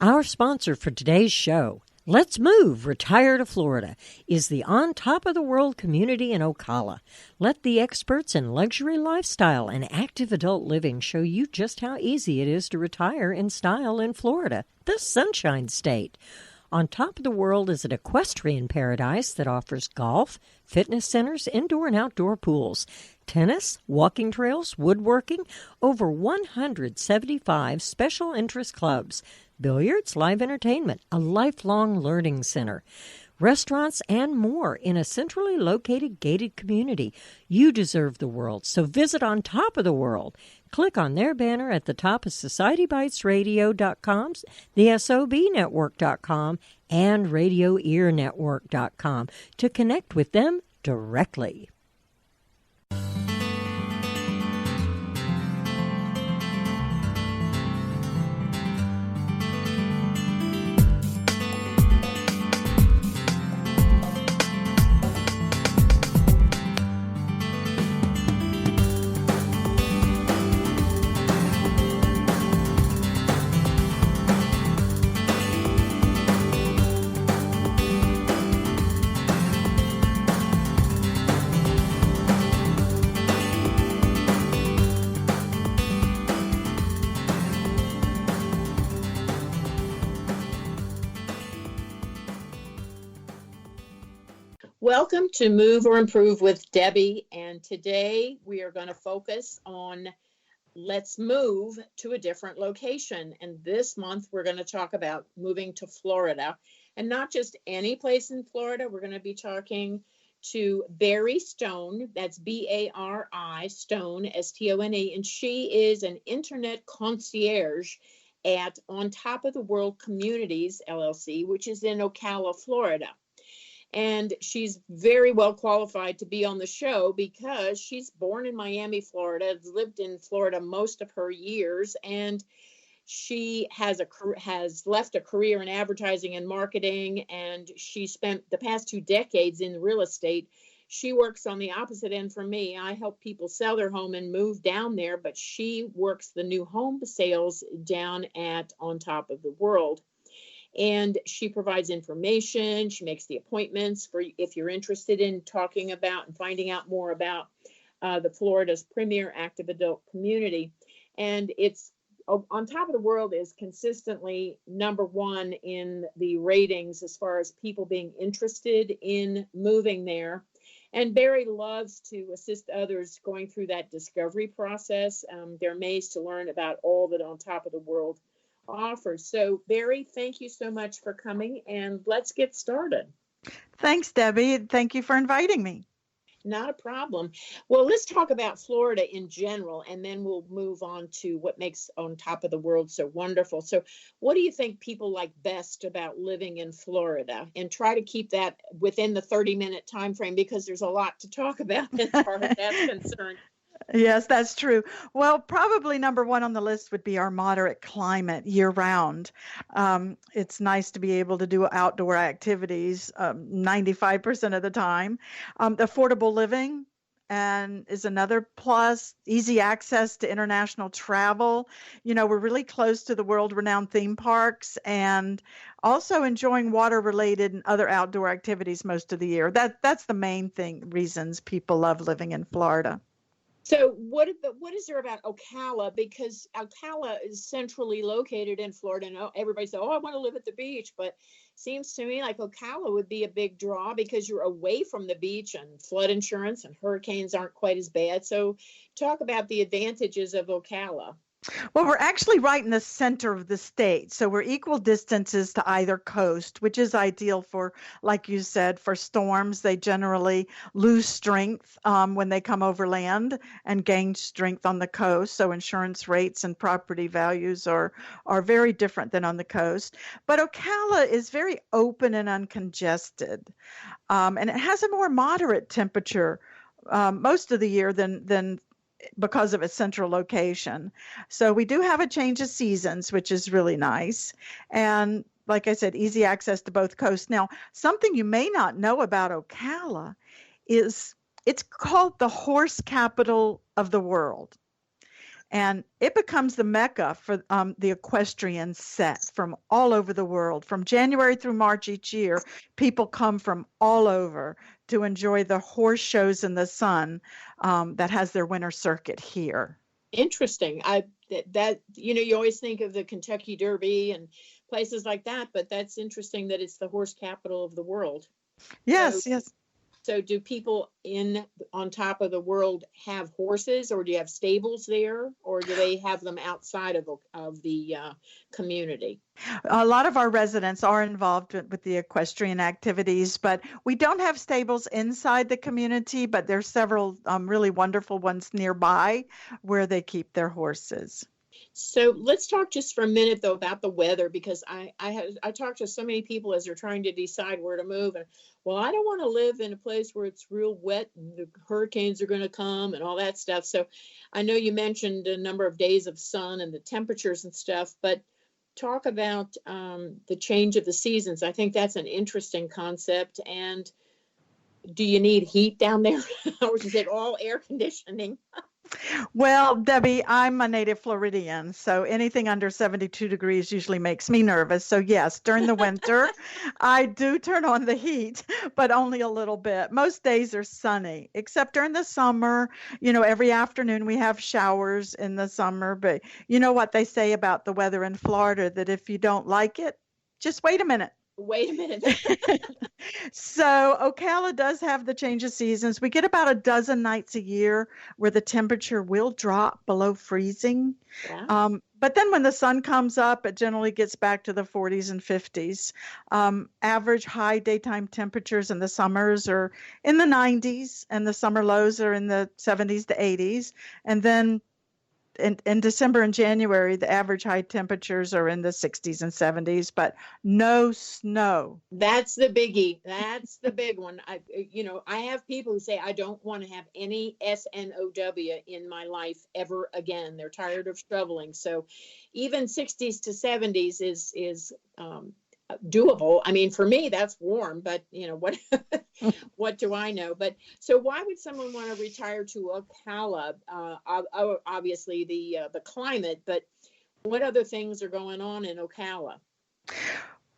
Our sponsor for today's show, Let's Move, Retire to Florida, is the On Top of the World community in Ocala. Let the experts in luxury lifestyle and active adult living show you just how easy it is to retire in style in Florida, the Sunshine State. On Top of the World is an equestrian paradise that offers golf, fitness centers, indoor and outdoor pools, tennis, walking trails, woodworking, over 175 special interest clubs, billiards, live entertainment, a lifelong learning center, restaurants, and more in a centrally located gated community. You deserve the world, so visit On Top of the World. Click on their banner at the top of SocietyBitesRadio.com, the SOBNetwork.com, and RadioEarNetwork.com to connect with them directly. Welcome to Move or Improve with Debbie, and today we are going to focus on let's move to a different location. And this month we're going to talk about moving to Florida, and not just any place in Florida. We're going to be talking to Bari Stone, that's B-A-R-I, Stone, S-T-O-N-E, and she is an Internet Concierge at On Top of the World Communities, LLC, which is in Ocala, Florida. And she's very well qualified to be on the show because she's born in Miami, Florida, lived in Florida most of her years, and she has left a career in advertising and marketing, and she spent the past 2 decades in real estate. She works on the opposite end from me. I help people sell their home and move down there, but she works the new home sales down at On Top of the World. And she provides information. She makes the appointments for if you're interested in talking about and finding out more about the Florida's premier active adult community. And it's On Top of the World is consistently #1 in the ratings as far as people being interested in moving there. And Bari loves to assist others going through that discovery process. They're amazed to learn about all that On Top of the World offers. So, Bari, thank you so much for coming, and let's get started. Thanks, Debbie. Thank you for inviting me. Not a problem. Well, let's talk about Florida in general, and then we'll move on to what makes On Top of the World so wonderful. So what do you think people like best about living in Florida? And try to keep that within the 30-minute time frame because there's a lot to talk about as far as that's concerned. Yes, that's true. Well, probably #1 on the list would be our moderate climate year-round. It's nice to be able to do outdoor activities 95% of the time. Affordable living and is another plus. Easy access to international travel. You know, we're really close to the world-renowned theme parks and also enjoying water-related and other outdoor activities most of the year. That's the main reasons people love living in Florida. So what is there about Ocala? Because Ocala is centrally located in Florida. And everybody says, I want to live at the beach. But seems to me like Ocala would be a big draw because you're away from the beach and flood insurance and hurricanes aren't quite as bad. So talk about the advantages of Ocala. Well, we're actually right in the center of the state. So we're equal distances to either coast, which is ideal for, like you said, for storms. They generally lose strength when they come over land and gain strength on the coast. So insurance rates and property values are very different than on the coast. But Ocala is very open and uncongested. And it has a more moderate temperature most of the year than because of its central location. So we do have a change of seasons, which is really nice. And like I said, easy access to both coasts. Now, something you may not know about Ocala is it's called the horse capital of the world. And it becomes the mecca for the equestrian set from all over the world. From January through March each year, people come from all over to enjoy the horse shows in the sun that has their winter circuit here. Interesting. That you always think of the Kentucky Derby and places like that, but that's interesting that it's the horse capital of the world. Yes, yes. So do people on top of the world have horses, or do you have stables there, or do they have them outside of the community? A lot of our residents are involved with the equestrian activities, but we don't have stables inside the community, but there's several really wonderful ones nearby where they keep their horses. So let's talk just for a minute, though, about the weather, because I talk to so many people as they're trying to decide where to move. And, well, I don't want to live in a place where it's real wet and the hurricanes are going to come and all that stuff. So I know you mentioned a number of days of sun and the temperatures and stuff, but talk about the change of the seasons. I think that's an interesting concept. And do you need heat down there, or is it all air conditioning? Well, Debbie, I'm a native Floridian, so anything under 72 degrees usually makes me nervous. So yes, during the winter, I do turn on the heat, but only a little bit. Most days are sunny, except during the summer. Every afternoon we have showers in the summer, but you know what they say about the weather in Florida, that if you don't like it, just wait a minute. Wait a minute. So Ocala does have the change of seasons. We get about a dozen nights a year where the temperature will drop below freezing. Wow. But then when the sun comes up, it generally gets back to the 40s and 50s. Average high daytime temperatures in the summers are in the 90s, and the summer lows are in the 70s to 80s. And then in December and January, the average high temperatures are in the 60s and 70s, but no snow. That's the biggie. That's the big one. I have people who say, I don't want to have any SNOW in my life ever again. They're tired of shoveling. So even 60s to 70s is doable. I mean, for me, that's warm, but what do I know? But so why would someone want to retire to Ocala? Obviously the climate, but what other things are going on in Ocala?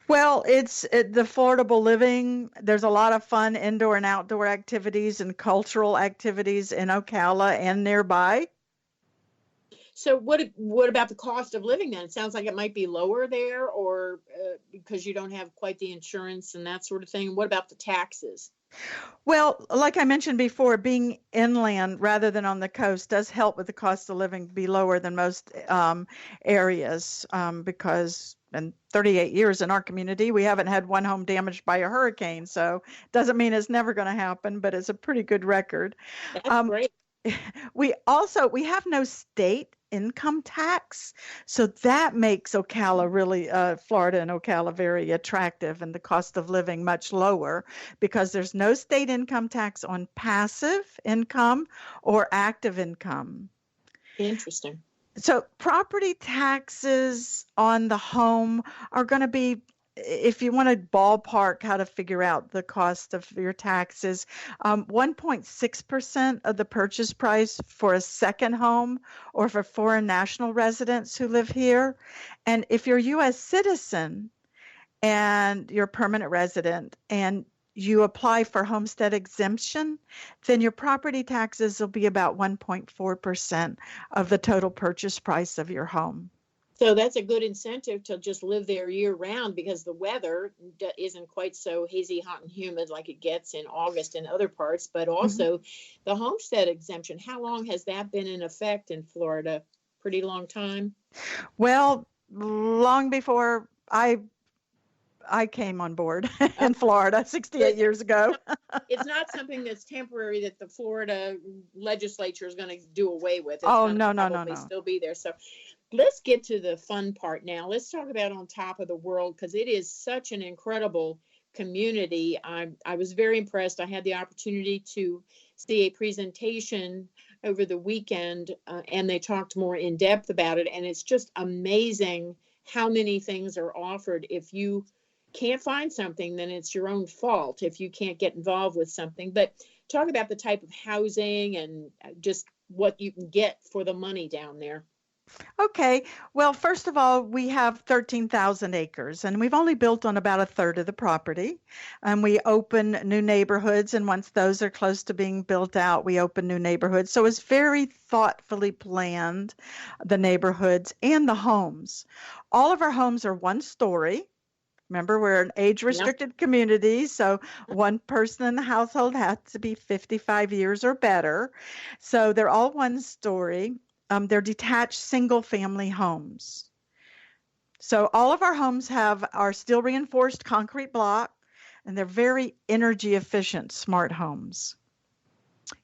Well, it's the affordable living. There's a lot of fun indoor and outdoor activities and cultural activities in Ocala and nearby. So what about the cost of living then? It sounds like it might be lower there, or because you don't have quite the insurance and that sort of thing. What about the taxes? Well, like I mentioned before, being inland rather than on the coast does help with the cost of living be lower than most areas because in 38 years in our community, we haven't had one home damaged by a hurricane. So doesn't mean it's never going to happen, but it's a pretty good record. That's great. We have no state income tax. So that makes Ocala really, Florida and Ocala very attractive, and the cost of living much lower because there's no state income tax on passive income or active income. Interesting. So property taxes on the home are going to be, if you want to ballpark how to figure out the cost of your taxes, 1.6% of the purchase price for a second home or for foreign national residents who live here. And if you're a U.S. citizen and you're a permanent resident and you apply for homestead exemption, then your property taxes will be about 1.4% of the total purchase price of your home. So that's a good incentive to just live there year round because the weather isn't quite so hazy, hot, and humid like it gets in August in other parts, but also the homestead exemption. How long has that been in effect in Florida? Pretty long time? Well, long before I came on board in Florida 68 years ago. It's not something that's temporary that the Florida legislature is going to do away with. It's no. Still be there. So let's get to the fun part now. Let's talk about On Top of the World because it is such an incredible community. I was very impressed. I had the opportunity to see a presentation over the weekend and they talked more in depth about it. And it's just amazing how many things are offered. If you can't find something, then it's your own fault if you can't get involved with something. But talk about the type of housing and just what you can get for the money down there. Okay. Well, first of all, we have 13,000 acres and we've only built on about a third of the property. And we open new neighborhoods. And once those are close to being built out, we open new neighborhoods. So it's very thoughtfully planned, the neighborhoods and the homes. All of our homes are one story. Remember, we're an age Yep. restricted community, so one person in the household has to be 55 years or better. So they're all one story. They're detached single family homes. So all of our homes are steel reinforced concrete block, and they're very energy efficient smart homes.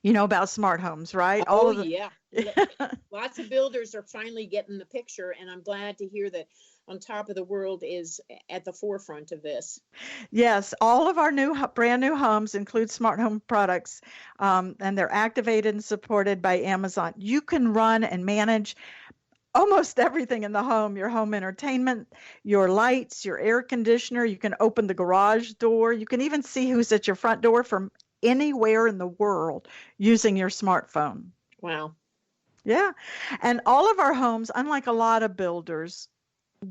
You know about smart homes, right? All Oh, of the yeah. Lots of builders are finally getting the picture, and I'm glad to hear that On Top of the World is at the forefront of this. Yes, all of our brand new homes include smart home products, and they're activated and supported by Amazon. You can run and manage almost everything in the home, your home entertainment, your lights, your air conditioner. You can open the garage door. You can even see who's at your front door from anywhere in the world using your smartphone. Wow. Yeah. And all of our homes, unlike a lot of builders,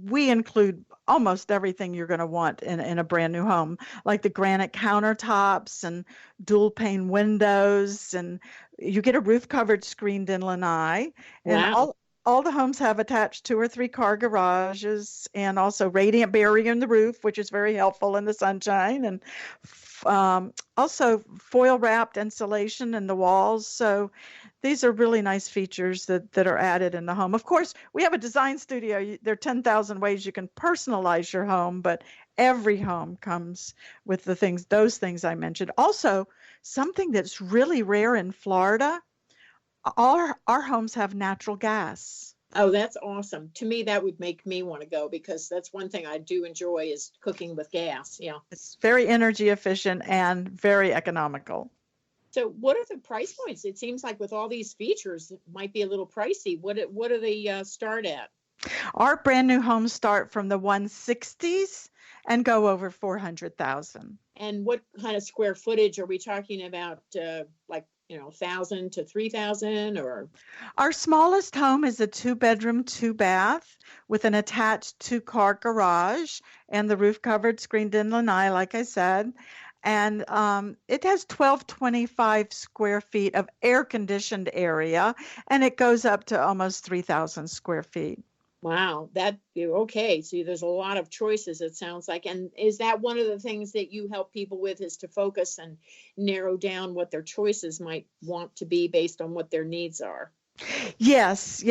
we include almost everything you're going to want in a brand new home, like the granite countertops and dual pane windows, and you get a roof covered screened in lanai, and Wow. all the homes have attached 2 or 3 car garages and also radiant barrier in the roof, which is very helpful in the sunshine, and also foil wrapped insulation in the walls. So these are really nice features that are added in the home. Of course, we have a design studio. There are 10,000 ways you can personalize your home, but every home comes with those things I mentioned. Also, something that's really rare in Florida, all our homes have natural gas. Oh, that's awesome. To me, that would make me want to go because that's one thing I do enjoy is cooking with gas. Yeah. It's very energy efficient and very economical. So what are the price points? It seems like with all these features, it might be a little pricey. What do they start at? Our brand new homes start from the 160s and go over 400,000. And what kind of square footage are we talking about? Like, 1,000 to 3,000 or? Our smallest home is a 2-bedroom, 2-bath with an attached 2-car garage and the roof covered screened in lanai, like I said. And it has 1,225 square feet of air conditioned area, and it goes up to almost 3,000 square feet. Wow, okay. So there's a lot of choices, it sounds like. And is that one of the things that you help people with is to focus and narrow down what their choices might want to be based on what their needs are? Yes,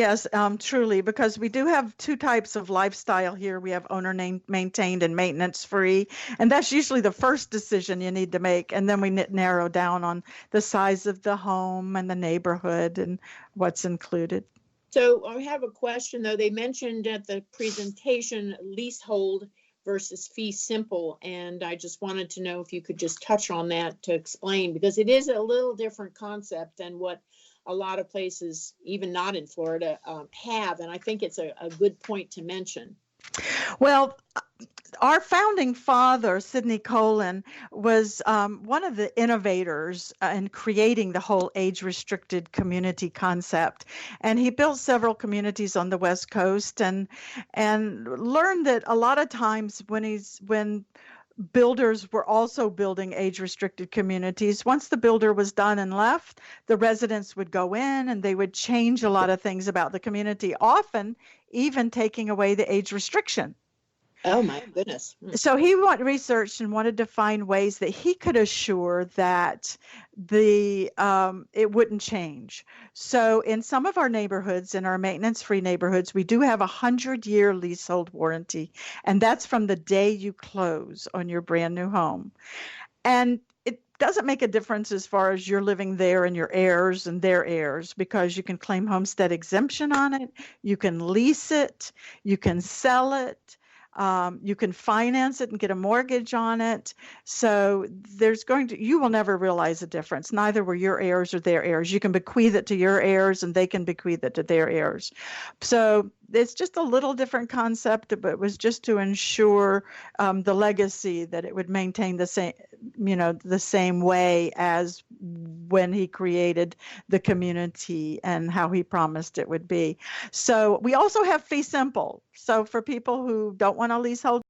truly, because we do have 2 types of lifestyle here. We have owner maintained and maintenance free, and that's usually the first decision you need to make. And then we narrow down on the size of the home and the neighborhood and what's included. So I have a question, though. They mentioned at the presentation leasehold versus fee simple, and I just wanted to know if you could just touch on that to explain, because it is a little different concept than what a lot of places, even not in Florida, have. And I think it's a good point to mention. Well, our founding father, Sidney Colin, was one of the innovators in creating the whole age-restricted community concept. And he built several communities on the West Coast and learned that a lot of times when builders were also building age-restricted communities, once the builder was done and left, the residents would go in and they would change a lot of things about the community, often even taking away the age restriction. Oh my goodness. So he researched and wanted to find ways that he could assure that it wouldn't change. So in some of our neighborhoods, in our maintenance-free neighborhoods, we do have a 100-year leasehold warranty, and that's from the day you close on your brand new home. And it doesn't make a difference as far as you're living there and your heirs and their heirs, because you can claim homestead exemption on it, you can lease it, you can sell it. You can finance it and get a mortgage on it. So you will never realize a difference. Neither were your heirs or their heirs. You can bequeath it to your heirs and they can bequeath it to their heirs. So it's just a little different concept, but it was just to ensure the legacy, that it would maintain the same, the same way as when he created the community and how he promised it would be. So we also have fee simple. So for people who don't want a leasehold